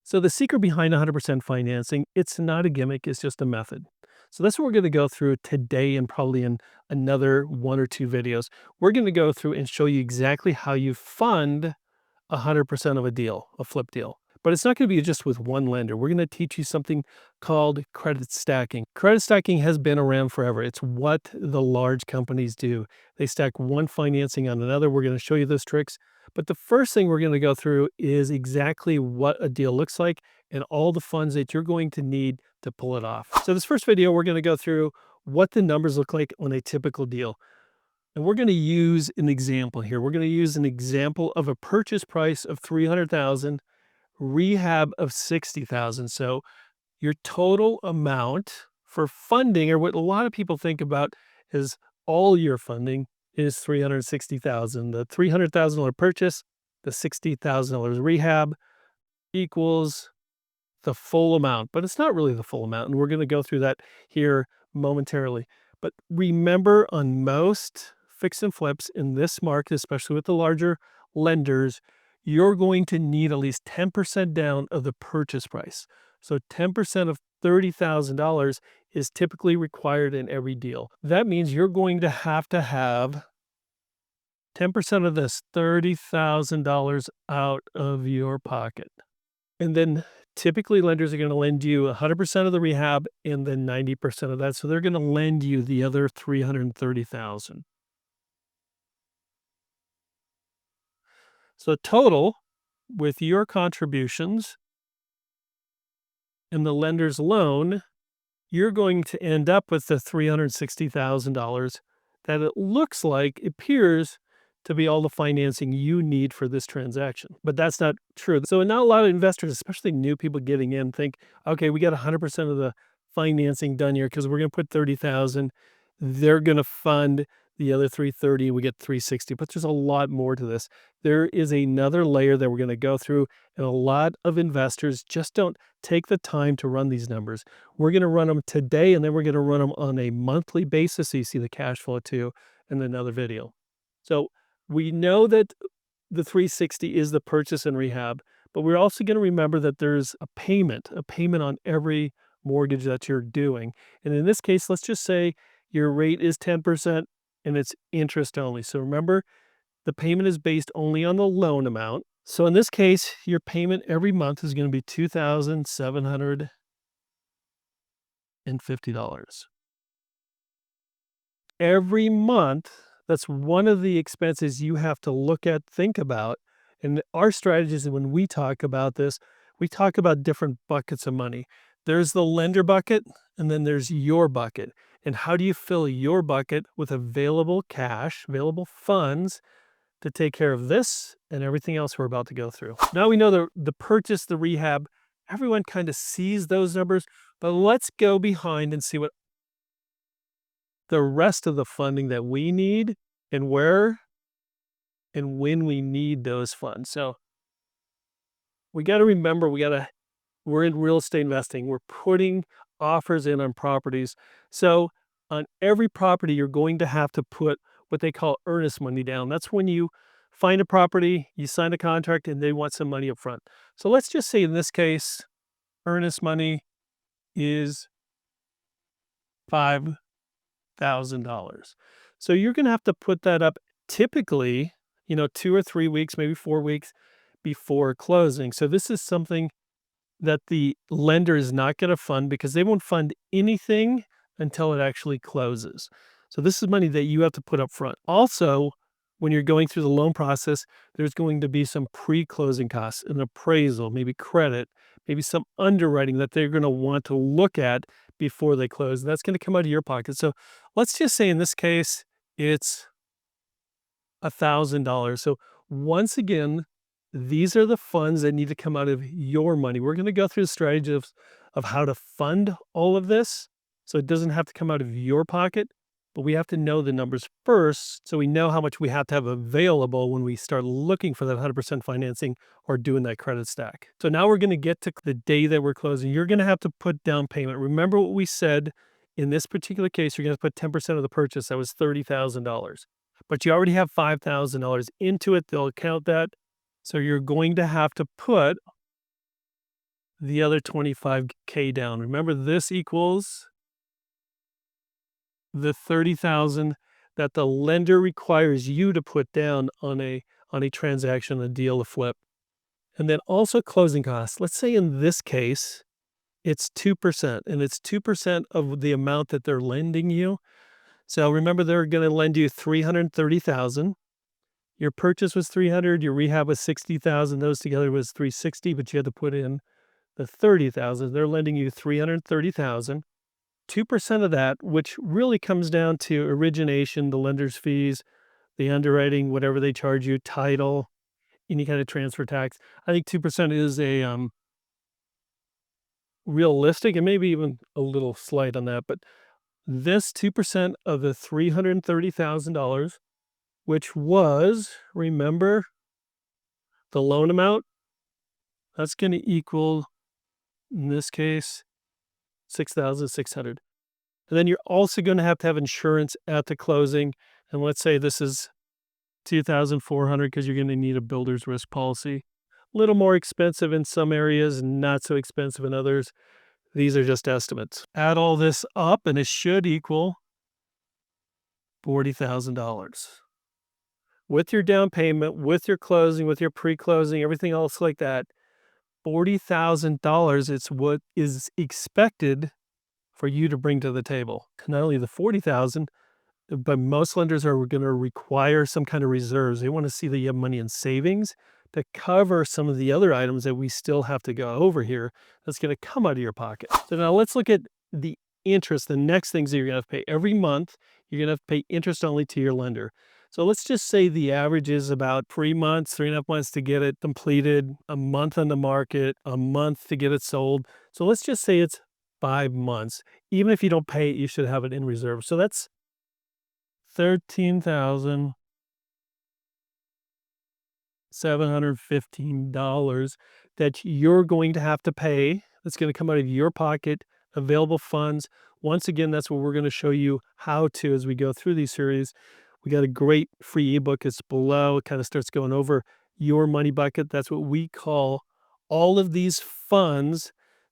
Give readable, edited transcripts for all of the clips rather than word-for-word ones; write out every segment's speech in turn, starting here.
So the secret behind 100% financing, it's not a gimmick, it's just a method. So that's what we're going to go through today and probably in another one or two videos. We're going to go through and show you exactly how you fund 100% of a deal, a flip deal. But it's not going to be just with one lender. We're going to teach you something called credit stacking. Credit stacking has been around forever. It's what the large companies do. They stack one financing on another. We're going to show you those tricks. But the first thing we're going to go through is exactly what a deal looks like and all the funds that you're going to need to pull it off. So this first video, we're going to go through what the numbers look like on a typical deal. And we're going to use an example here. We're going to use an example of a purchase price of 300,000, rehab of 60,000. So your total amount for funding, or what a lot of people think about is all your funding, is 360,000. The $300,000 purchase, the $60,000 rehab equals the full amount, but it's not really the full amount. And we're going to go through that here momentarily. But remember, on most fix and flips in this market, especially with the larger lenders, you're going to need at least 10% down of the purchase price. So 10% of $30,000 is typically required in every deal. That means you're going to have 10% of this $30,000 out of your pocket. And then typically lenders are going to lend you 100% of the rehab and then 90% of that. So they're going to lend you the other 330,000. So total with your contributions and the lender's loan, you're going to end up with the $360,000 that it looks like appears to be all the financing you need for this transaction. But that's not true. So not a lot of investors, especially new people getting in, think, okay, we got 100% of the financing done here because we're going to put 30,000. They're going to fund the other 330. We get 360. But there's a lot more to this. There is another layer that we're going to go through, and a lot of investors just don't take the time to run these numbers. We're going to run them today, and then we're going to run them on a monthly basis so you see the cash flow too in another video. So we know that the 360 is the purchase and rehab, but we're also going to remember that there's a payment on every mortgage that you're doing. And in this case, let's just say your rate is 10% and it's interest only. So remember, the payment is based only on the loan amount. So in this case, your payment every month is going to be $2,750. Every month, that's one of the expenses you have to look at, think about. And our strategies, when we talk about this, we talk about different buckets of money. There's the lender bucket, and then there's your bucket. And how do you fill your bucket with available cash, available funds to take care of this and everything else we're about to go through? Now we know the purchase, the rehab, everyone kind of sees those numbers, but let's go behind and see what the rest of the funding that we need and where and when we need those funds. So we got to remember, we're in real estate investing. We're putting offers in on properties. So on every property, you're going to have to put what they call earnest money down. That's when you find a property, you sign a contract, and they want some money up front. So let's just say in this case, earnest money is $5,000. So you're going to have to put that up typically, 2 or 3 weeks, maybe 4 weeks before closing. So this is something that the lender is not going to fund because they won't fund anything until it actually closes. So this is money that you have to put up front. Also, when you're going through the loan process, there's going to be some pre-closing costs, an appraisal, maybe credit, maybe some underwriting that they're going to want to look at before they close. And that's going to come out of your pocket. So let's just say in this case, it's $1,000. So once again, these are the funds that need to come out of your money. We're going to go through the strategy of how to fund all of this so it doesn't have to come out of your pocket, but we have to know the numbers first so we know how much we have to have available when we start looking for that 100% financing or doing that credit stack. So now we're going to get to the day that we're closing. You're going to have to put down payment. Remember what we said in this particular case, you're going to put 10% of the purchase. That was $30,000. But you already have $5,000 into it. They'll count that. So you're going to have to put the other 25K down. Remember, this equals the 30,000 that the lender requires you to put down on a transaction, a deal, a flip. And then also closing costs. Let's say in this case, it's 2%, and it's 2% of the amount that they're lending you. So remember, they're going to lend you 330,000. Your purchase was 300, your rehab was 60,000. Those together was 360, but you had to put in the 30,000. They're lending you 330,000. 2% of that, which really comes down to origination, the lender's fees, the underwriting, whatever they charge you, title, any kind of transfer tax. I think 2% is a realistic and maybe even a little slight on that, but this 2% of the $330,000, which was, remember, the loan amount, that's going to equal, in this case, 6,600. And then you're also going to have insurance at the closing. And let's say this is 2,400 because you're going to need a builder's risk policy. A little more expensive in some areas, not so expensive in others. These are just estimates. Add all this up and it should equal $40,000. With your down payment, with your closing, with your pre-closing, everything else like that, $40,000 is what is expected for you to bring to the table. Not only the 40,000, but most lenders are going to require some kind of reserves. They want to see that you have money in savings to cover some of the other items that we still have to go over here that's going to come out of your pocket. So now let's look at the interest. The next things that you're going to have to pay every month, you're going to have to pay interest only to your lender. So let's just say the average is about 3 months, 3.5 months to get it completed, a month on the market, a month to get it sold. So let's just say it's 5 months. Even if you don't pay it, you should have it in reserve. So that's $13,715 that you're going to have to pay. That's going to come out of your pocket, available funds. Once again, that's what we're going to show you how to as we go through these series. We got a great free ebook. It's below. It kind of starts going over your money bucket. That's what we call all of these funds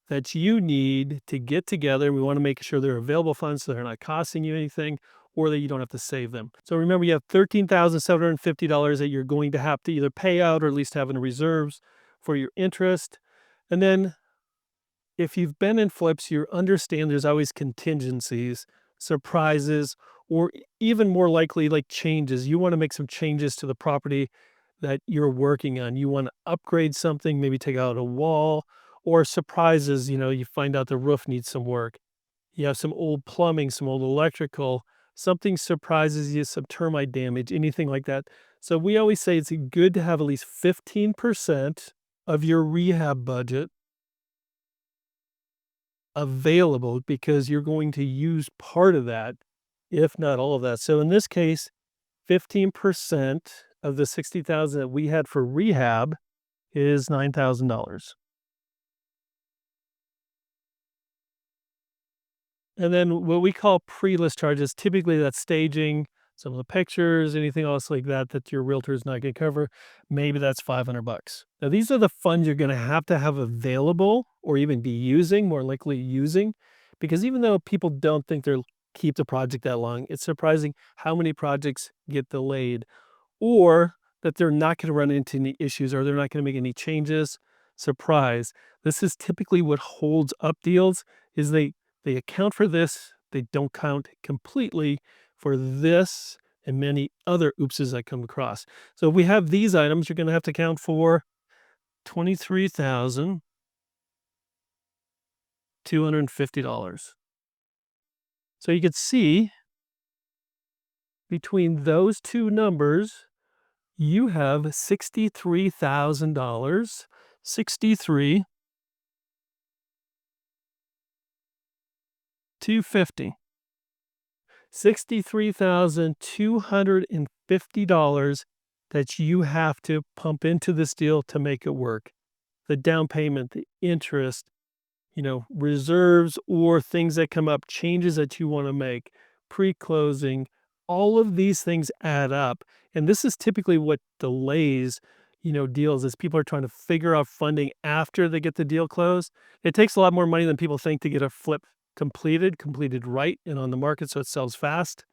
that you need to get together. We want to make sure they're available funds so they're not costing you anything or that you don't have to save them. So remember, you have $13,750 that you're going to have to either pay out or at least have in reserves for your interest. And then if you've been in flips, you understand there's always contingencies, surprises, or even more likely like changes. You want to make some changes to the property that you're working on. You want to upgrade something, maybe take out a wall, or surprises, you find out the roof needs some work. You have some old plumbing, some old electrical, something surprises you, some termite damage, anything like that. So we always say it's good to have at least 15% of your rehab budget available because you're going to use part of that, if not all of that. So in this case, 15% of the 60,000 that we had for rehab is $9,000. And then what we call pre-list charges, typically that's staging, some of the pictures, anything else like that that your realtor is not going to cover. Maybe that's $500. Now, these are the funds you're going to have available or even be using, more likely using, because even though people don't think they'll keep the project that long, it's surprising how many projects get delayed or that they're not going to run into any issues or they're not going to make any changes. Surprise. This is typically what holds up deals is they account for this. They don't count completely for this and many other oopses I come across. So if we have these items, you're going to have to count for $23,250. So you could see between those two numbers, you have $63,000, 63, 250. $63,250 that you have to pump into this deal to make it work. The down payment, the interest, reserves or things that come up, changes that you want to make, pre-closing, all of these things add up. And this is typically what delays deals as people are trying to figure out funding after they get the deal closed. It takes a lot more money than people think to get a flip completed right and on the market so it sells fast.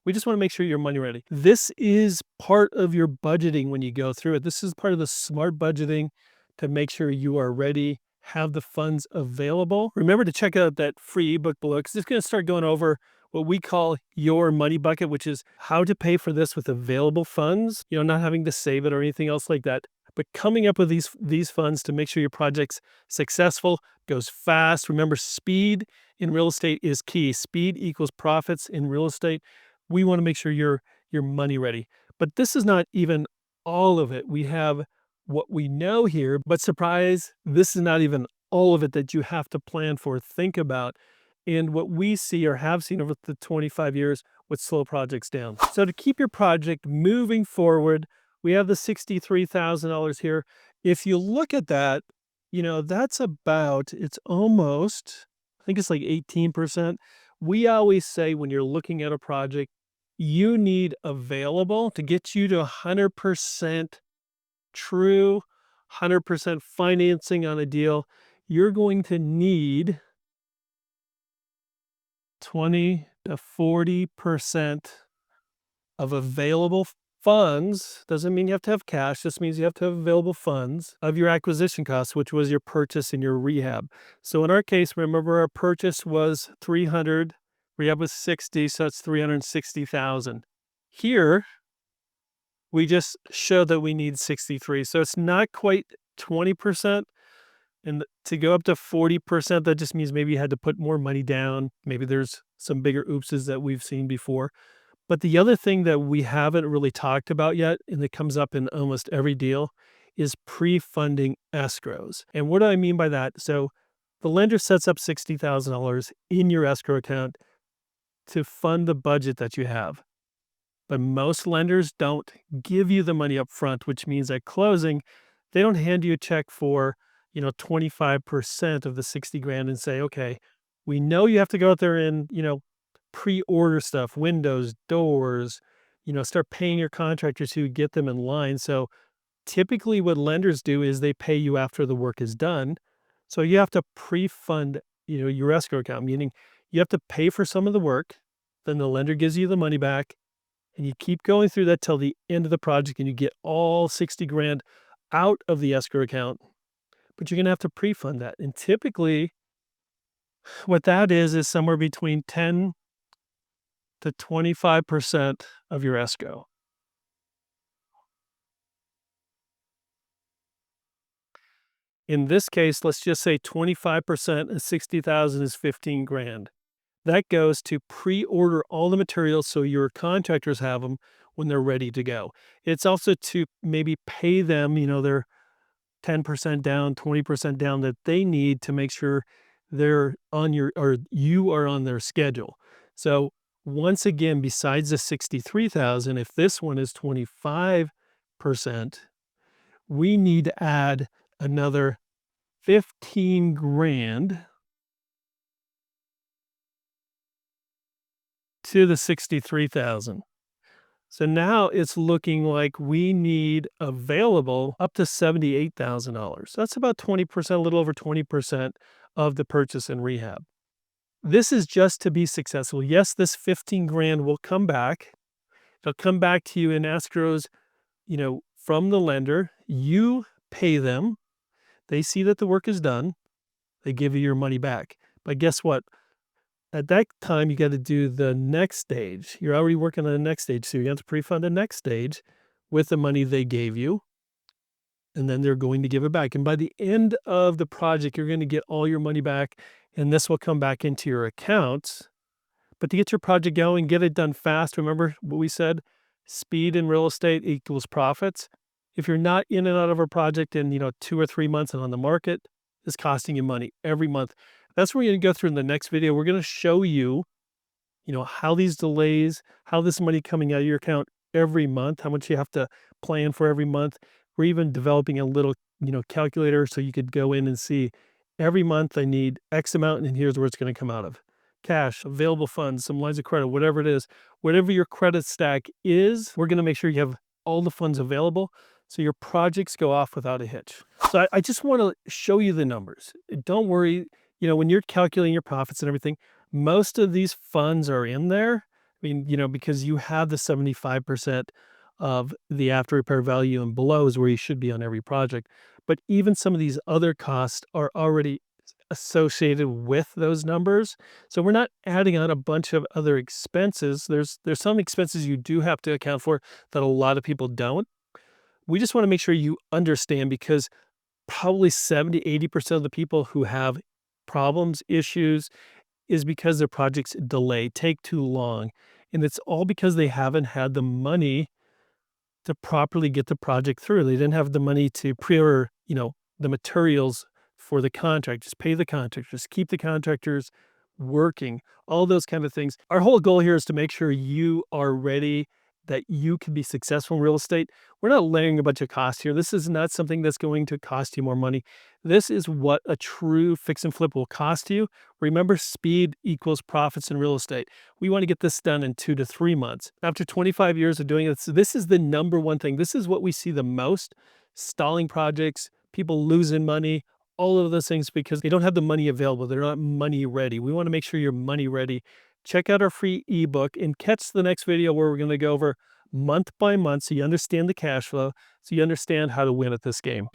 We just want to make sure you're money ready. This is part of your budgeting when you go through it. This is part of the smart budgeting to make sure you are ready, have the funds available. Remember to check out that free ebook below because it's going to start going over what we call your money bucket, which is how to pay for this with available funds, not having to save it or anything else like that, but coming up with these funds to make sure your project's successful, goes fast. Remember, speed in real estate is key. Speed equals profits in real estate. We want to make sure you're money ready. But this is not even all of it. We have what we know here, but surprise, this is not even all of it that you have to plan for, think about, and what we see or have seen over the 25 years would slow projects down. So to keep your project moving forward, we have the $63,000 here. If you look at that, that's it's almost, I think it's like 18%. We always say when you're looking at a project, you need available to get you to 100% true, 100% financing on a deal. You're going to need 20 to 40% of available funds. Doesn't mean you have to have cash. This means you have to have available funds of your acquisition costs, which was your purchase and your rehab. So in our case, remember our purchase was 300, rehab was 60, so it's 360,000. Here, we just show that we need 63. So it's not quite 20%. And to go up to 40%, that just means maybe you had to put more money down. Maybe there's some bigger oopses that we've seen before. But the other thing that we haven't really talked about yet, and it comes up in almost every deal, is pre-funding escrows. And what do I mean by that? So the lender sets up $60,000 in your escrow account to fund the budget that you have. But most lenders don't give you the money up front, which means at closing, they don't hand you a check for 25% of the 60 grand and say, okay, we know you have to go out there and, pre-order stuff, windows, doors, start paying your contractors to get them in line. So typically what lenders do is they pay you after the work is done. So you have to pre-fund, your escrow account, meaning you have to pay for some of the work. Then the lender gives you the money back and you keep going through that till the end of the project and you get all 60 grand out of the escrow account. But you're going to have to pre-fund that. And typically what that is somewhere between 10 to 25% of your escrow. In this case, let's just say 25% of 60,000 is 15 grand. That goes to pre-order all the materials so your contractors have them when they're ready to go. It's also to maybe pay them, their 10% down, 20% down that they need to make sure they're on you are on their schedule. So once again, besides the 63,000, if this one is 25%, we need to add another 15 grand to the 63,000. So now it's looking like we need available up to $78,000. That's about 20%, a little over 20% of the purchase and rehab. This is just to be successful. Yes, this 15 grand will come back. It'll come back to you in escrows, from the lender. You pay them. They see that the work is done. They give you your money back. But guess what? At that time, you got to do the next stage. You're already working on the next stage, so you have to pre-fund the next stage with the money they gave you, and then they're going to give it back. And by the end of the project, you're going to get all your money back, and this will come back into your accounts. But to get your project going, get it done fast. Remember what we said? Speed in real estate equals profits. If you're not in and out of a project in 2 or 3 months and on the market, it's costing you money every month. That's what we're going to go through in the next video. We're going to show you, how these delays, how this money coming out of your account every month, how much you have to plan for every month. We're even developing a little, calculator so you could go in and see every month I need X amount and here's where it's going to come out of. Cash, available funds, some lines of credit, whatever it is, whatever your credit stack is, we're going to make sure you have all the funds available So your projects go off without a hitch. So I just want to show you the numbers. Don't worry, when you're calculating your profits and everything, most of these funds are in there. I mean, because you have the 75% of the after repair value and below is where you should be on every project. But even some of these other costs are already associated with those numbers. So we're not adding on a bunch of other expenses. There's some expenses you do have to account for that a lot of people don't. We just want to make sure you understand because probably 70-80% of the people who have problems, issues, is because their projects delay, take too long. And it's all because they haven't had the money to properly get the project through. They didn't have the money to pre-order, the materials for the contract. Just pay the contractors, keep the contractors working, all those kind of things. Our whole goal here is to make sure you are ready, that you can be successful in real estate. We're not layering a bunch of costs here. This is not something that's going to cost you more money. This is what a true fix and flip will cost you. Remember, speed equals profits in real estate. We want to get this done in 2 to 3 months. After 25 years of doing it, so this is the number one thing. This is what we see the most: stalling projects, people losing money, all of those things because they don't have the money available. They're not money ready. We want to make sure you're money ready. Check out our free ebook and catch the next video where we're going to go over month by month so you understand the cash flow, so you understand how to win at this game.